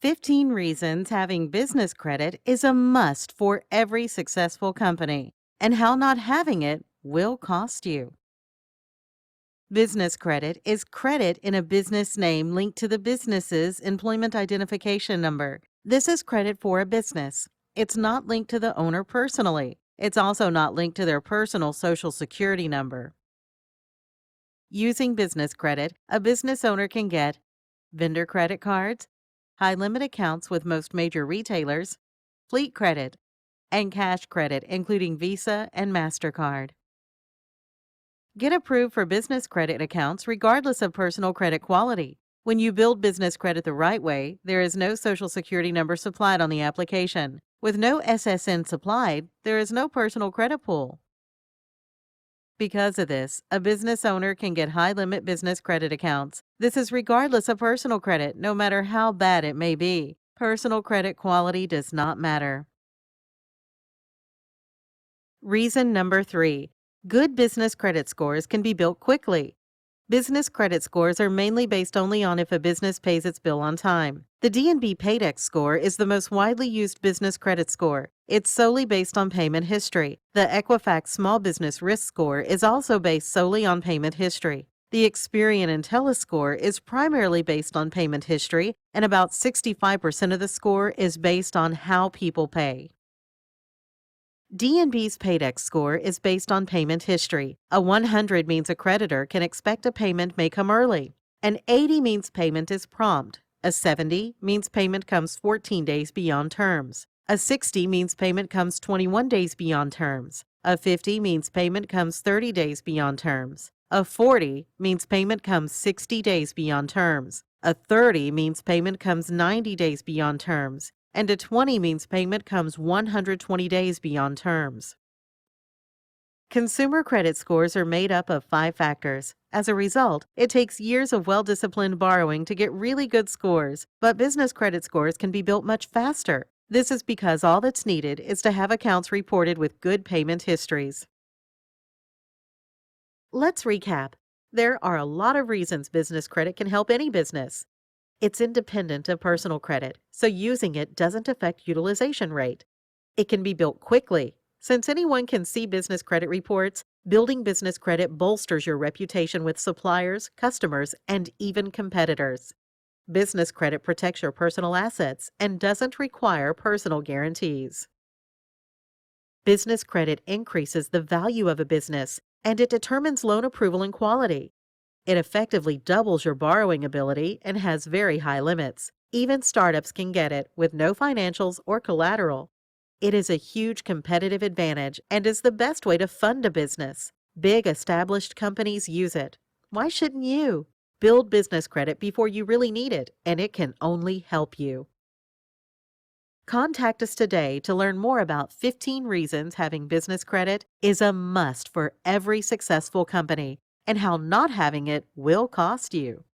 15 reasons having business credit is a must for every successful company, and how not having it will cost you. Business credit is credit in a business name linked to the business's employment identification number. This is credit for a business. It's not linked to the owner personally. It's also not linked to their personal social security number. Using business credit, a business owner can get vendor credit cards, high-limit accounts with most major retailers, fleet credit, and cash credit, including Visa and MasterCard. Get approved for business credit accounts regardless of personal credit quality. When you build business credit the right way, there is no Social Security number supplied on the application. With no SSN supplied, there is no personal credit pool. Because of this, a business owner can get high-limit business credit accounts. This is regardless of personal credit, no matter how bad it may be. Personal credit quality does not matter. Reason number 3. Good business credit scores can be built quickly. Business credit scores are mainly based only on if a business pays its bill on time. The D&B Paydex score is the most widely used business credit score. It's solely based on payment history. The Equifax Small Business Risk Score is also based solely on payment history. The Experian IntelliScore is primarily based on payment history, and about 65% of the score is based on how people pay. D&B's Paydex score is based on payment history. A 100 means a creditor can expect a payment may come early. An 80 means payment is prompt. A 70 means payment comes 14 days beyond terms. A 60 means payment comes 21 days beyond terms. A 50 means payment comes 30 days beyond terms. A 40 means payment comes 60 days beyond terms. A 30 means payment comes 90 days beyond terms. And a 20 means payment comes 120 days beyond terms. Consumer credit scores are made up of 5 factors. As a result, it takes years of well-disciplined borrowing to get really good scores, but business credit scores can be built much faster. This is because all that's needed is to have accounts reported with good payment histories. Let's recap. There are a lot of reasons business credit can help any business. It's independent of personal credit, so using it doesn't affect utilization rate. It can be built quickly. Since anyone can see business credit reports, building business credit bolsters your reputation with suppliers, customers, and even competitors. Business credit protects your personal assets and doesn't require personal guarantees. Business credit increases the value of a business, and it determines loan approval and quality. It effectively doubles your borrowing ability and has very high limits. Even startups can get it with no financials or collateral. It is a huge competitive advantage and is the best way to fund a business. Big established companies use it. Why shouldn't you? Build business credit before you really need it, and it can only help you. Contact us today to learn more about 15 reasons having business credit is a must for every successful company, and how not having it will cost you.